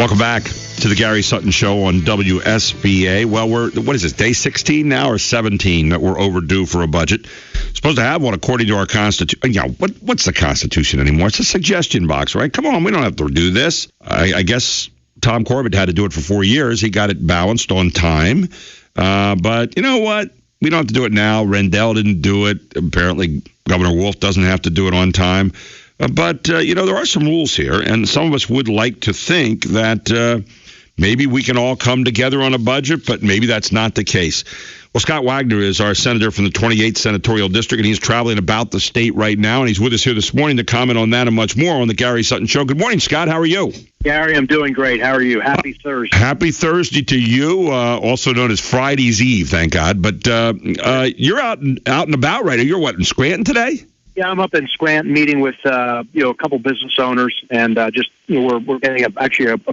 Welcome back to the Gary Sutton Show on WSBA. Well, what is this, day 16 now or 17 that we're overdue for a budget? Supposed to have one according to our Constitution. Yeah, what's the Constitution anymore? It's a suggestion box, right? Come on, we don't have to do this. I guess Tom Corbett had to do it for 4 years. He got it balanced on time. But you know what? We don't have to do it now. Rendell didn't do it. Apparently, Governor Wolf doesn't have to do it on time. But there are some rules here, and some of us would like to think that maybe we can all come together on a budget, but maybe that's not the case. Well, Scott Wagner is our senator from the 28th Senatorial District, and he's traveling about the state right now, and he's with us here this morning to comment on that and much more on the Gary Sutton Show. Good morning, Scott. How are you? Gary, I'm doing great. How are you? Happy Thursday. Happy Thursday to you, also known as Friday's Eve, thank God. But you're out and about, right? You're what, in Scranton today? Yeah, I'm up in Scranton meeting with a couple business owners, and we're getting a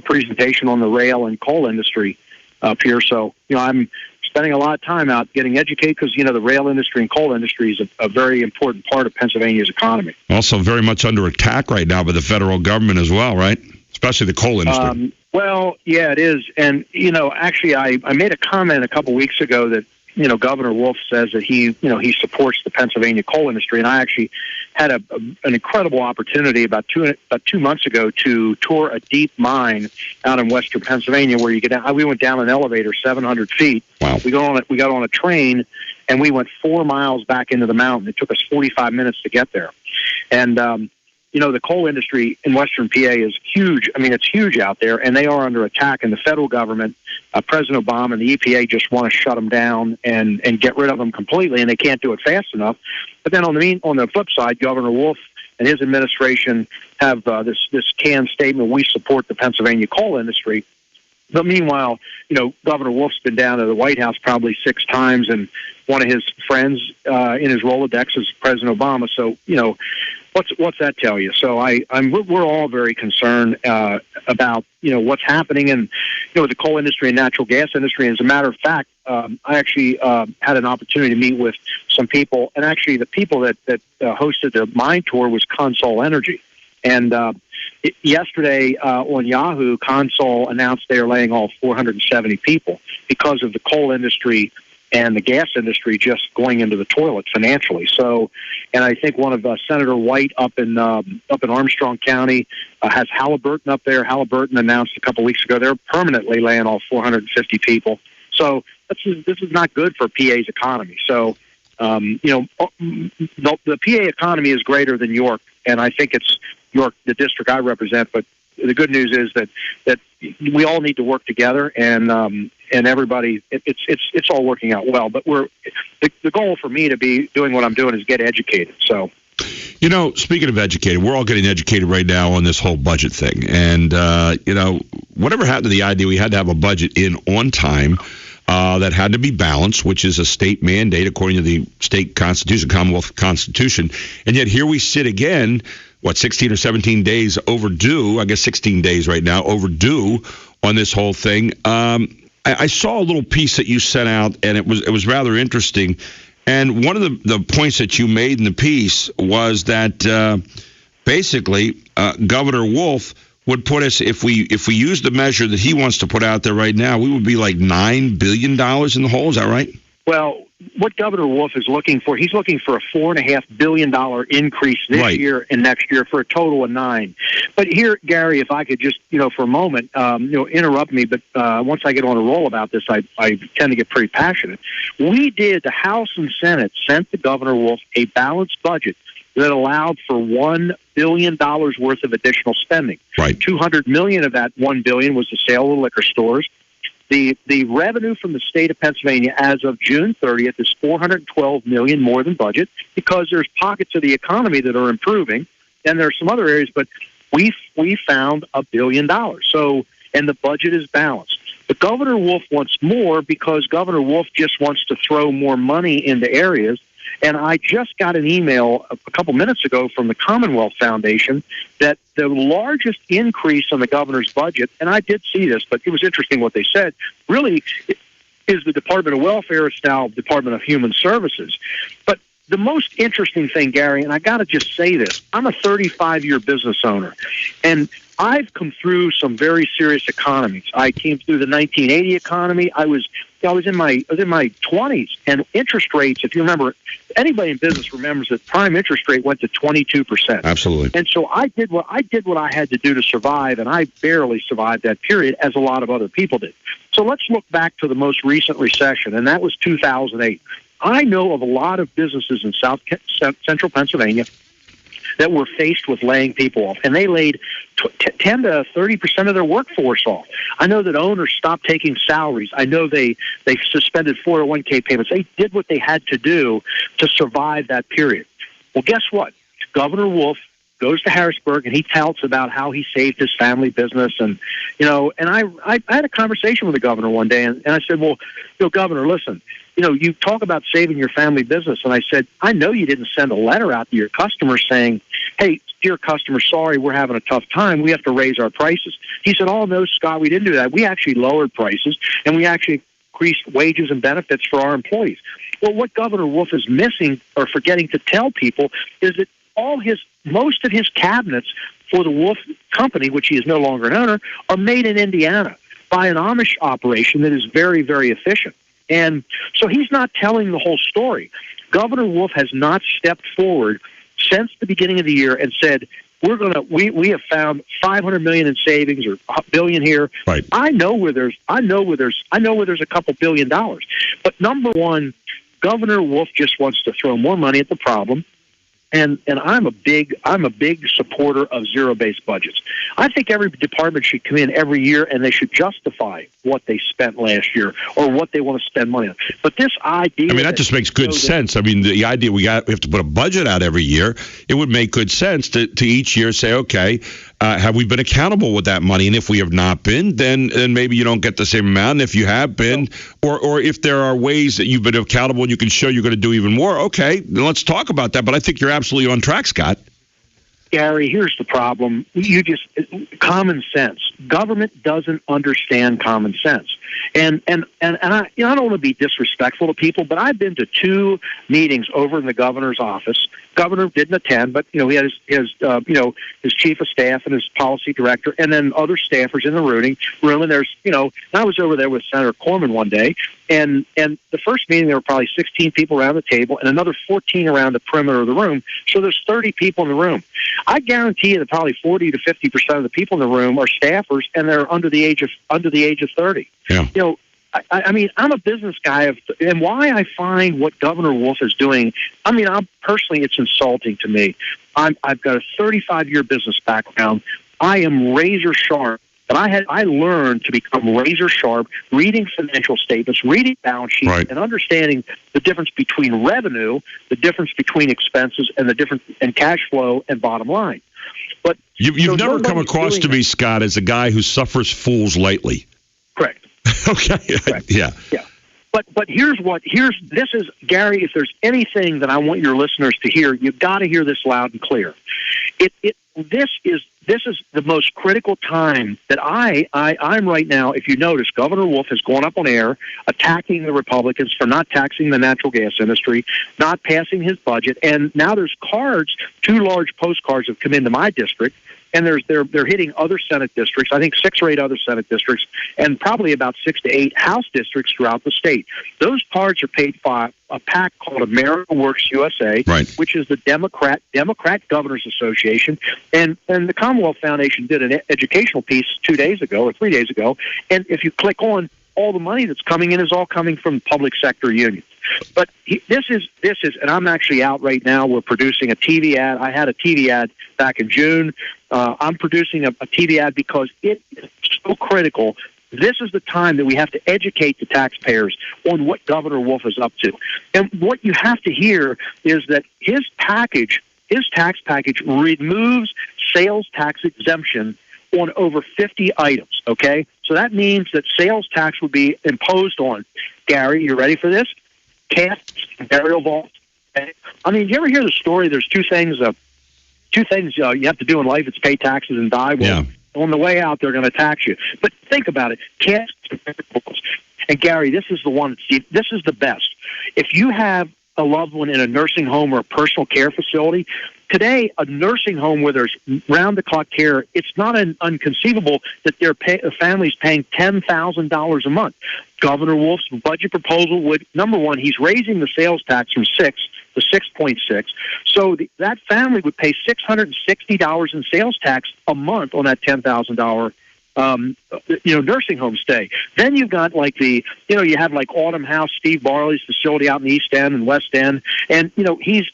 presentation on the rail and coal industry up here. So I'm spending a lot of time out getting educated because the rail industry and coal industry is a very important part of Pennsylvania's economy. Also, very much under attack right now by the federal government as well, right? Especially the coal industry. Well, yeah, it is, and actually, I made a comment a couple weeks ago that. Governor Wolf says that he supports the Pennsylvania coal industry, and I actually had an incredible opportunity about 2 months ago to tour a deep mine out in western Pennsylvania, where we went down an elevator 700 feet. Wow. We got on a train, and we went 4 miles back into the mountain. It took us 45 minutes to get there, and the coal industry in western PA is huge. I mean, it's huge out there, and they are under attack. And the federal government, President Obama and the EPA just want to shut them down and get rid of them completely, and they can't do it fast enough. But then on the flip side, Governor Wolf and his administration have this canned statement: we support the Pennsylvania coal industry. But meanwhile, Governor Wolf's been down to the White House probably 6 times, and one of his friends in his Rolodex is President Obama. So, what's that tell you? So we're all very concerned about what's happening in the coal industry and natural gas industry. And as a matter of fact, I actually had an opportunity to meet with some people, and actually the people that hosted the mine tour was Consol Energy. And yesterday on Yahoo, Consol announced they are laying off 470 people because of the coal industry and the gas industry just going into the toilet financially. So, and I think one of Senator White up in Armstrong County has Halliburton up there. Halliburton announced a couple weeks ago they're permanently laying off 450 people. So this is not good for PA's economy. So, the PA economy is greater than York, and I think it's York, the district I represent. But the good news is that we all need to work together, and everybody, it's all working out well. But the goal for me to be doing what I'm doing is get educated. So, speaking of educated, we're all getting educated right now on this whole budget thing, and whatever happened to the idea we had to have a budget in on time. That had to be balanced, which is a state mandate according to the state constitution, Commonwealth Constitution. And yet here we sit again, 16 or 17 days overdue, I guess 16 days right now, overdue on this whole thing. I saw a little piece that you sent out, and it was rather interesting. And one of the points that you made in the piece was that basically Governor Wolf would put us, if we use the measure that he wants to put out there right now, we would be like $9 billion in the hole. Is that right? Well, what Governor Wolf is looking for, he's looking for a $4.5 billion increase this year and next year for a total of $9 billion. But here, Gary, if I could just, for a moment, interrupt me, but once I get on a roll about this, I tend to get pretty passionate. The House and Senate sent the Governor Wolf a balanced budget that allowed for $1 billion worth of additional spending. Right. $200 million of that $1 billion was the sale of liquor stores. The revenue from the state of Pennsylvania as of June 30th is $412 million more than budget because there's pockets of the economy that are improving, and there are some other areas, but we found $1 billion. So, and the budget is balanced. But Governor Wolf wants more because Governor Wolf just wants to throw more money into areas. And I just got an email a couple minutes ago from the Commonwealth Foundation that the largest increase on the governor's budget, and I did see this, but it was interesting what they said, really is the Department of Welfare. It's now Department of Human Services. But the most interesting thing, Gary, and I got to just say this, I'm a 35-year business owner, and I've come through some very serious economies. I came through the 1980 economy. I was in my 20s, and interest rates, if you remember, anybody in business remembers that prime interest rate went to 22%. Absolutely. And so I did what I had to do to survive, and I barely survived that period, as a lot of other people did. So let's look back to the most recent recession, and that was 2008. I know of a lot of businesses in central Pennsylvania that were faced with laying people off, and they laid 10 to 30% of their workforce off. I know that owners stopped taking salaries. I know they suspended 401k payments. They did what they had to do to survive that period. Well, guess what? Governor Wolf goes to Harrisburg, and he tells about how he saved his family business. And, and I had a conversation with the governor one day, and I said, well, Governor, listen, you talk about saving your family business. And I said, I know you didn't send a letter out to your customers saying, hey, dear customer, sorry, we're having a tough time. We have to raise our prices. He said, oh, no, Scott, we didn't do that. We actually lowered prices, and we actually increased wages and benefits for our employees. Well, what Governor Wolf is missing or forgetting to tell people is that most of his cabinets for the Wolf Company, which he is no longer an owner, are made in Indiana by an Amish operation that is very, very efficient. And so he's not telling the whole story. Governor Wolf has not stepped forward since the beginning of the year and said, we have found $500 million in savings or $1 billion here. Right. I know where there's a couple $1 billion. But number one, Governor Wolf just wants to throw more money at the problem. And I'm a big supporter of zero-based budgets. I think every department should come in every year, and they should justify what they spent last year or what they want to spend money on. But this idea, that just makes good sense. The idea we have to put a budget out every year. It would make good sense to each year say, okay, have we been accountable with that money? And if we have not been, then maybe you don't get the same amount. And if you have been, or if there are ways that you've been accountable and you can show you're going to do even more, okay, then let's talk about that. But I think you're absolutely on track, Scott. Gary, here's the problem. Common sense. Government doesn't understand common sense. And I don't want to be disrespectful to people, but I've been to 2 meetings over in the governor's office. Governor didn't attend, but he had his chief of staff and his policy director, and then other staffers in the room. And there's I was over there with Senator Corman one day, and the first meeting there were probably 16 people around the table, and another 14 around the perimeter of the room. So there's 30 people in the room. I guarantee you that probably 40 to 50% of the people in the room are staffers, and they're under the age of 30. Yeah. I'm a business guy, and why I find what Governor Wolf is doing, I'm personally, it's insulting to me. I've got a 35-year business background. I am razor sharp, but I learned to become razor sharp, reading financial statements, reading balance sheets, right, and understanding the difference between revenue, the difference between expenses, and the difference in cash flow and bottom line. But you've never come across to me, Scott, as a guy who suffers fools lightly. Correct. Okay. Correct. Yeah. But this is, Gary, if there's anything that I want your listeners to hear, you've got to hear this loud and clear. This is the most critical time that I'm right now. If you notice, Governor Wolf has gone up on air attacking the Republicans for not taxing the natural gas industry, not passing his budget, and now there's 2 large postcards have come into my district, and they're hitting other Senate districts, I think 6 or 8 other Senate districts, and probably about 6 to 8 House districts throughout the state. Those cards are paid by a PAC called America Works USA, right, which is the Democrat Governors Association, and the Commonwealth Foundation did an educational piece 2 days ago or 3 days ago, and if you click on, all the money that's coming in is all coming from public sector unions. But this is, and I'm actually out right now. We're producing a TV ad. I had a TV ad back in June. I'm producing a TV ad because it is so critical. This is the time that we have to educate the taxpayers on what Governor Wolf is up to. And what you have to hear is that his tax package removes sales tax exemption on over 50 items, okay? So that means that sales tax would be imposed on, Gary, you ready for this? Caskets and burial vaults. Okay? You ever hear the story, there's two things you have to do in life, it's pay taxes and die. Well, on the way out, they're going to tax you. But think about it, caskets and burial vaults. And Gary, this is the best. If you have a loved one in a nursing home or a personal care facility, today, a nursing home where there's round-the-clock care, it's not unconceivable that a family's paying $10,000 a month. Governor Wolf's budget proposal would, number one, he's raising the sales tax from 6 to 6.6. So that family would pay $660 in sales tax a month on that $10,000 nursing home stay. Then you've got you have like Autumn House, Steve Barley's facility out in the East End and West End, and he's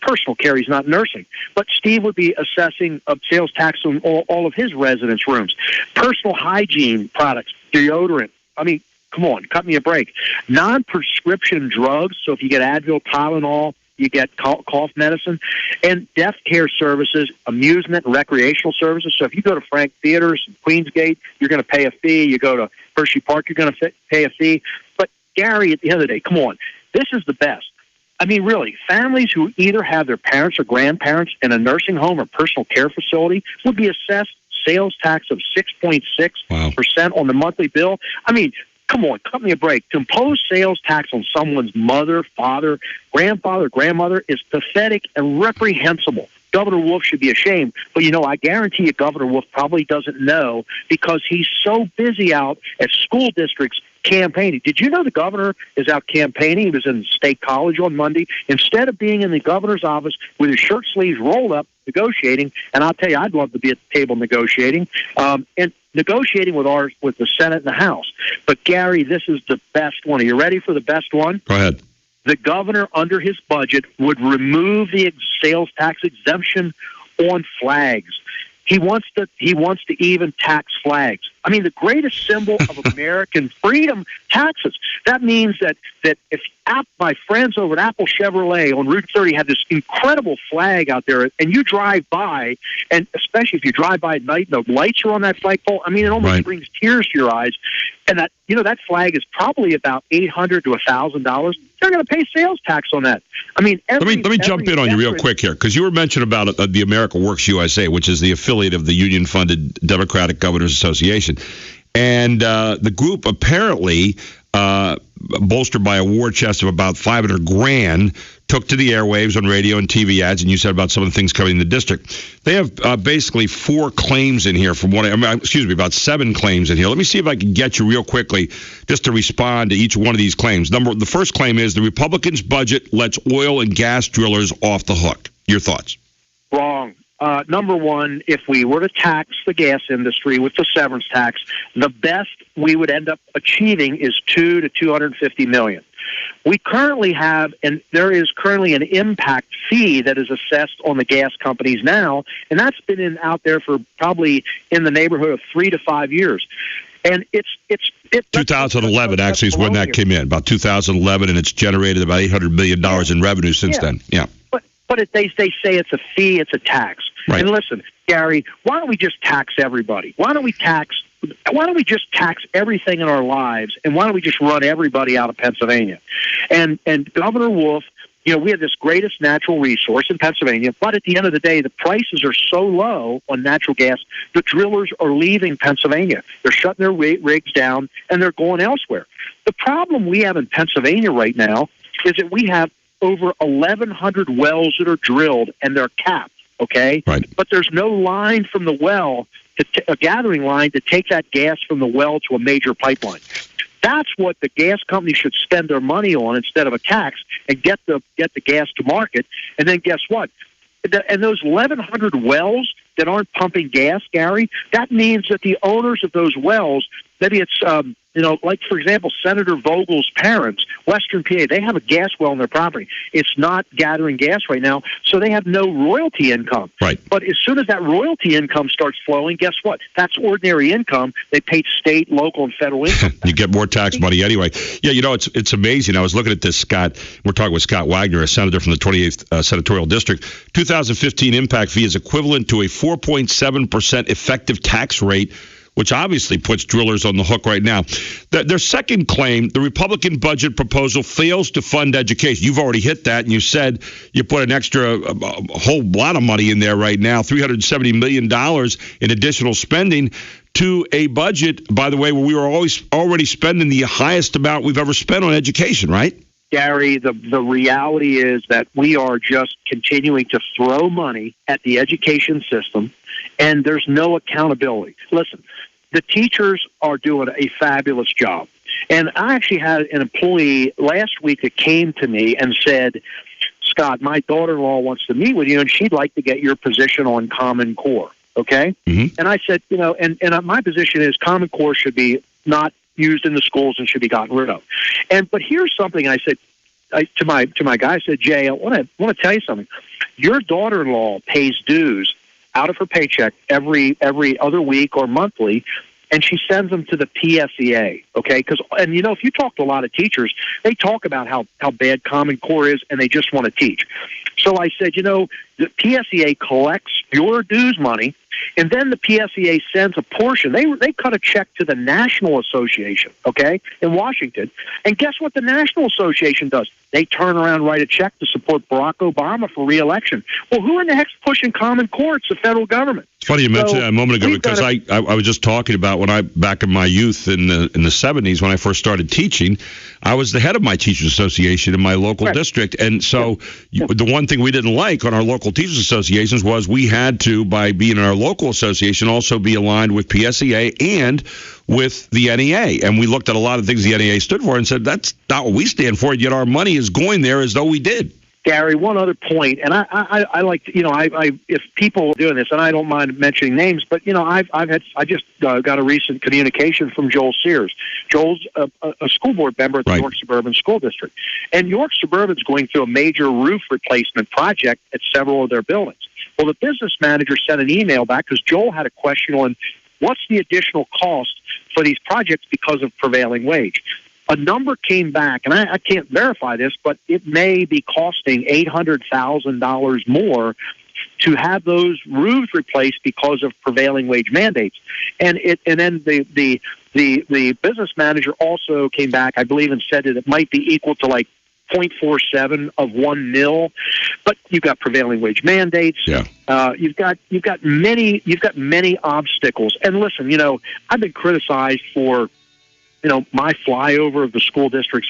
personal care. He's not nursing, but Steve would be assessing a sales tax on all of his residence rooms. Personal hygiene products, deodorant. I mean, come on, cut me a break. Non-prescription drugs. So if you get Advil, Tylenol, you get cough medicine, and deaf care services, amusement, recreational services. So if you go to Frank Theaters, Queensgate, you're going to pay a fee. You go to Hershey Park, you're going to pay a fee. But Gary, at the end of the day, come on, this is the best. I mean, really, families who either have their parents or grandparents in a nursing home or personal care facility would be assessed sales tax of 6.6% on the monthly bill. I mean, come on, cut me a break. To impose sales tax on someone's mother, father, grandfather, grandmother is pathetic and reprehensible. Governor Wolf should be ashamed. But, I guarantee you Governor Wolf probably doesn't know because he's so busy out at school districts campaigning. Did you know the governor is out campaigning? He was in State College on Monday. Instead of being in the governor's office with his shirt sleeves rolled up negotiating, and I'll tell you, I'd love to be at the table negotiating, and negotiating with the Senate and the House. But, Gary, this is the best one. Are you ready for the best one? Go ahead. The governor, under his budget, would remove the sales tax exemption on flags. He wants to even tax flags. I mean, the greatest symbol of American freedom, taxes. That means that if my friends over at Apple Chevrolet on Route 30 have this incredible flag out there, and you drive by, and especially if you drive by at night and the lights are on that flagpole, I mean, it almost brings tears to your eyes. And that flag is probably about $800 to $1,000. They're going to pay sales tax on that. I mean, let me jump in on you real quick here, because you were mentioning about the America Works USA, which is the affiliate of the union-funded Democratic Governors Association. And the group apparently, bolstered by a war chest of about $500,000, took to the airwaves on radio and TV ads, and you said about some of the things coming in the district. They have basically 4 claims in here about 7 claims in here. Let me see if I can get you real quickly just to respond to each one of these claims. The first claim is the Republicans' budget lets oil and gas drillers off the hook. Your thoughts? Wrong. Number one, if we were to tax the gas industry with the severance tax, the best we would end up achieving is $200 to $250 million. We currently have, and there is currently an impact fee that is assessed on the gas companies now, and that's been out there for probably in the neighborhood of 3 to 5 years. And it's 2011 actually is when that came in, about 2011, and it's generated about $800 million in revenue since then. Yeah. But they say it's a fee, it's a tax. Right. And listen, Gary, why don't we just tax everybody? Why don't we just tax everything in our lives, and why don't we just run everybody out of Pennsylvania? And Governor Wolf, we have this greatest natural resource in Pennsylvania, but at the end of the day, the prices are so low on natural gas, the drillers are leaving Pennsylvania. They're shutting their rigs down, and they're going elsewhere. The problem we have in Pennsylvania right now is that we have over 1,100 wells that are drilled, and they're capped, okay? Right. But there's no line from the well, a gathering line, to take that gas from the well to a major pipeline. That's what the gas company should spend their money on instead of a tax, and get the gas to market. And then guess what? And those 1,100 wells that aren't pumping gas, Gary, that means that the owners of those wells, maybe it's like, for example, Senator Vogel's parents, Western PA, they have a gas well on their property. It's not gathering gas right now, so they have no royalty income. Right. But as soon as that royalty income starts flowing, guess what? That's ordinary income. They pay state, local, and federal income. You get more tax money anyway. Yeah, it's amazing. I was looking at this, Scott. We're talking with Scott Wagner, a senator from the 28th Senatorial District. 2015 impact fee is equivalent to a 4.7% effective tax rate, which obviously puts drillers on the hook right now. Their second claim, the Republican budget proposal fails to fund education. You've already hit that, and you said you put an extra a whole lot of money in there right now, $370 million in additional spending to a budget, by the way, where we were already spending the highest amount we've ever spent on education, right? Gary, the reality is that we are just continuing to throw money at the education system, and there's no accountability. Listen, the teachers are doing a fabulous job. And I actually had an employee last week that came to me and said, Scott, my daughter-in-law wants to meet with you, and she'd like to get your position on Common Core, okay? Mm-hmm. And I said, and my position is Common Core should be not used in the schools and should be gotten rid of. But here's something I said to my guy. I said, Jay, I want to tell you something. Your daughter-in-law pays dues out of her paycheck every other week or monthly, and she sends them to the PSEA, okay? And if you talk to a lot of teachers, they talk about how bad Common Core is, and they just want to teach. So I said, the PSEA collects your dues money, and then the PSEA sends a portion. They cut a check to the National Association, okay, in Washington. And guess what the National Association does? They turn around and write a check to support Barack Obama for re-election. Well, who in the heck's pushing Common Core? It's the federal government. It's funny you mentioned that a moment ago, because I was just talking about when back in my youth in the 70s, when I first started teaching, I was the head of my teachers association in my local district. And so the one thing we didn't like on our local teachers associations was we had to, by being in our local association, also be aligned with PSEA and with the NEA. And we looked at a lot of things the NEA stood for and said, that's not what we stand for, yet our money is going there as though we did. Gary, one other point, and I like to, if people are doing this, and I don't mind mentioning names, but I just got a recent communication from Joel Sears. Joel's a school board member at the York Suburban School District, and York Suburban's going through a major roof replacement project at several of their buildings. Well, the business manager sent an email back because Joel had a question on what's the additional cost for these projects because of prevailing wage. A number came back, and I can't verify this, but it may be costing $800,000 more to have those roofs replaced because of prevailing wage mandates. And then the business manager also came back, I believe, and said that it might be equal to like 0.47 of 1 mil, but you've got prevailing wage mandates. Yeah. You've got many obstacles. And listen, I've been criticized for my flyover of the school districts.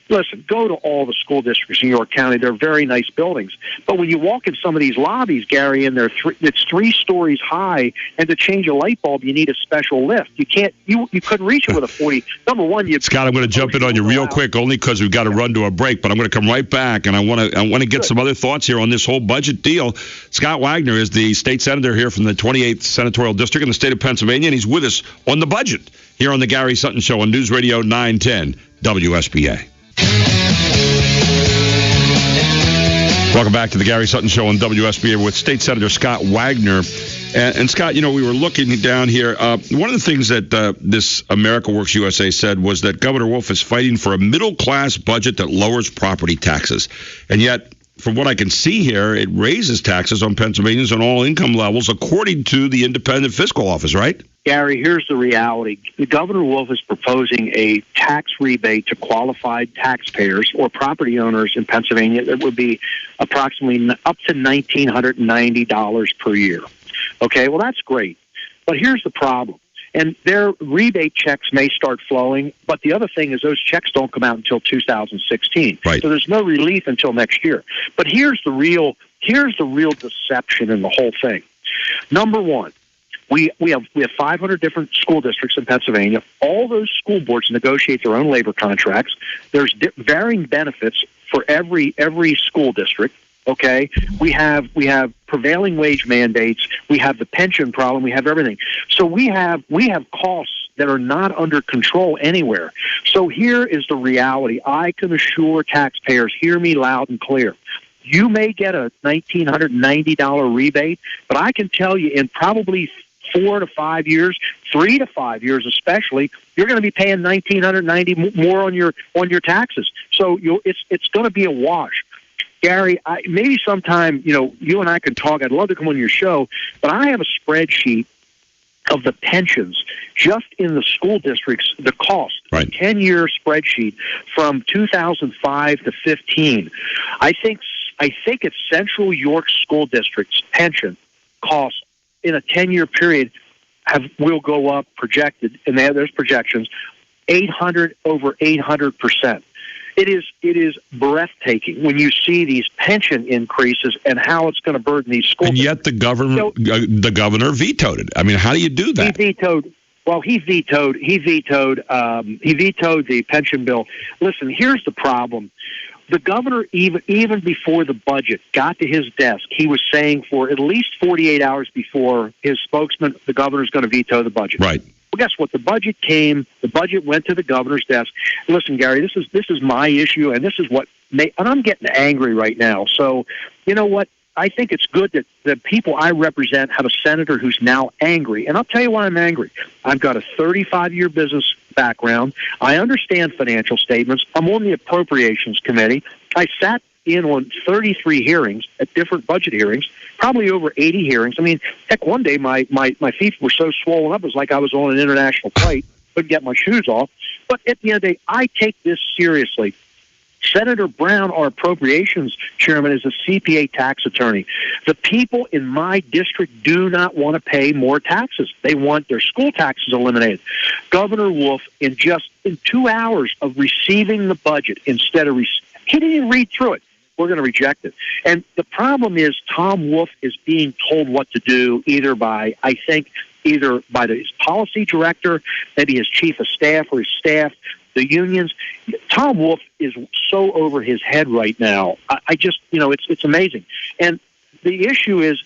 Listen, go to all the school districts in York County. They're very nice buildings. But when you walk in some of these lobbies, Gary, and it's 3 stories high, and to change a light bulb, you need a special lift. You can't. You couldn't reach it with a 40. Number one, Scott, I'm going to jump in on you real quick, only because we've got to run to a break. But I'm going to come right back, and I want to get some other thoughts here on this whole budget deal. Scott Wagner is the state senator here from the 28th Senatorial District in the state of Pennsylvania, and he's with us on the budget here on the Gary Sutton Show on News Radio 910 WSBA. Welcome back to the Gary Sutton Show on WSBA with State Senator Scott Wagner. And Scott, we were looking down here. One of the things that this America Works USA said was that Governor Wolf is fighting for a middle-class budget that lowers property taxes. And yet, from what I can see here, it raises taxes on Pennsylvanians on all income levels, according to the Independent Fiscal Office, right? Gary, here's the reality. Governor Wolf is proposing a tax rebate to qualified taxpayers or property owners in Pennsylvania that would be approximately up to $1,990 per year. Okay, well, that's great. But here's the problem. And their rebate checks may start flowing, but the other thing is those checks don't come out until 2016. Right. So there's no relief until next year. But here's the real deception in the whole thing. Number one, we have 500 different school districts in Pennsylvania. All those school boards negotiate their own labor contracts. There's varying benefits for every school district. Okay, we have prevailing wage mandates. We have the pension problem. We have everything. So we have costs that are not under control anywhere. So here is the reality. I can assure taxpayers, hear me loud and clear. You may get a $1,990 rebate, but I can tell you in probably 4 to 5 years, 3 to 5 years especially, you're going to be paying $1,990 more on your taxes. So it's going to be a wash. Gary, maybe sometime, you and I can talk. I'd love to come on your show, but I have a spreadsheet of the pensions just in the school districts, the cost, right. 10-year spreadsheet from 2005 to 15. I think it's Central York School District's pension costs in a 10-year period will go up projected, and there's projections, over 800%. It is breathtaking when you see these pension increases and how it's going to burden these schools. And yet the governor vetoed it. I mean, how do you do that? He vetoed the pension bill. Listen, here's the problem. The governor, even before the budget got to his desk, he was saying for at least 48 hours before his spokesman, the governor's going to veto the budget. Right. Well, guess what? The budget came. The budget went to the governor's desk. Listen, Gary, this is my issue, and this is what and I'm getting angry right now. So, you know what? I think it's good that the people I represent have a senator who's now angry. And I'll tell you why I'm angry. I've got a 35-year business background. I understand financial statements. I'm on the Appropriations Committee. I sat in on 33 hearings at different budget hearings, probably over 80 hearings. I mean, heck, one day my feet were so swollen up, it was like I was on an international flight. Couldn't get my shoes off. But at the end of the day, I take this seriously. Senator Brown, our appropriations chairman, is a CPA tax attorney. The people in my district do not want to pay more taxes. They want their school taxes eliminated. Governor Wolf, in 2 hours of receiving the budget, instead of he didn't even read through it. We're going to reject it. And the problem is Tom Wolf is being told what to do either by his policy director, maybe his chief of staff or his staff, the unions. Tom Wolf is so over his head right now. I just, it's amazing. And the issue is,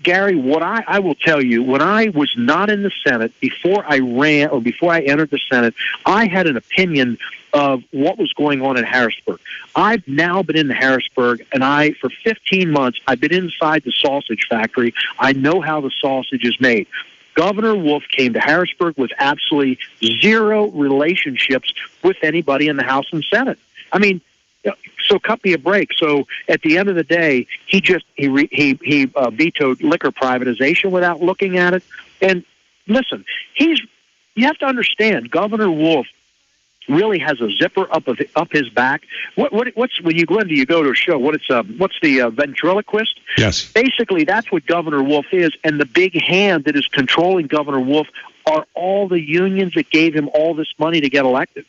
Gary, what I will tell you, when I was not in the Senate, before I entered the Senate, I had an opinion of what was going on in Harrisburg. I've now been in Harrisburg, and for 15 months, I've been inside the sausage factory. I know how the sausage is made. Governor Wolf came to Harrisburg with absolutely zero relationships with anybody in the House and Senate. I mean, so cut me a break. So at the end of the day, he vetoed liquor privatization without looking at it. And listen, you have to understand, Governor Wolf really has a zipper up his back. What's when you go to a show? What's the ventriloquist? Yes. Basically, that's what Governor Wolf is, and the big hand that is controlling Governor Wolf are all the unions that gave him all this money to get elected.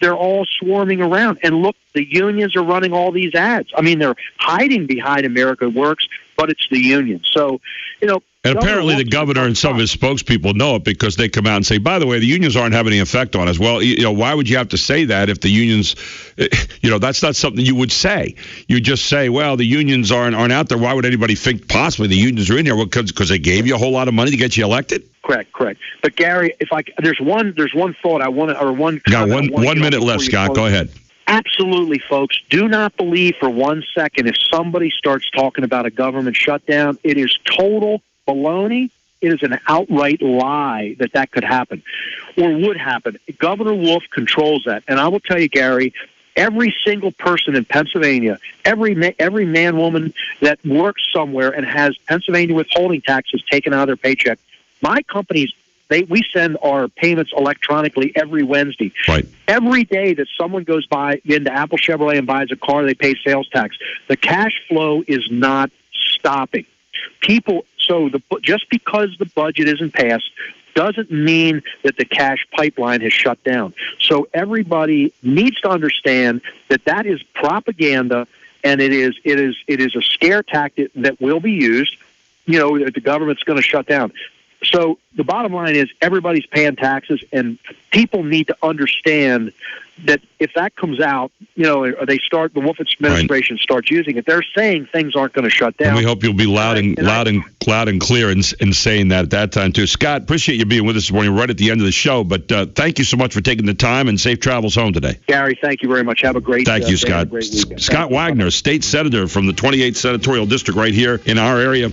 They're all swarming around, and look, the unions are running all these ads. I mean, they're hiding behind America Works, but it's the unions. So, And apparently the governor and some of his spokespeople know it because they come out and say, by the way, the unions aren't having any effect on us. Well, why would you have to say that if the unions, that's not something you would say. You just say, well, the unions aren't out there. Why would anybody think possibly the unions are in there? Well, because they gave you a whole lot of money to get you elected? Correct. But Gary, there's one thought I want to, or one. Got 1 minute left, Scott. Go ahead. Absolutely, folks. Do not believe for 1 second if somebody starts talking about a government shutdown. It is total baloney. It is an outright lie that could happen or would happen. Governor Wolf controls that. And I will tell you, Gary, every single person in Pennsylvania, every man, woman that works somewhere and has Pennsylvania withholding taxes taken out of their paycheck, my companies, we send our payments electronically every Wednesday. Right. Every day that someone goes into Apple Chevrolet and buys a car, they pay sales tax. The cash flow is not stopping. Just because the budget isn't passed doesn't mean that the cash pipeline has shut down. So everybody needs to understand that is propaganda, and it is a scare tactic that will be used. The government's going to shut down. So the bottom line is everybody's paying taxes, and people need to understand that if that comes out, the Wolf administration starts using it, they're saying things aren't going to shut down. And we hope you'll be loud and clear in saying that at that time too. Scott, appreciate you being with us this morning right at the end of the show, but thank you so much for taking the time, and safe travels home today. Gary, thank you very much. Have a great Thank you, Scott. Great weekend. Scott Wagner, state senator from the 28th Senatorial District right here in our area.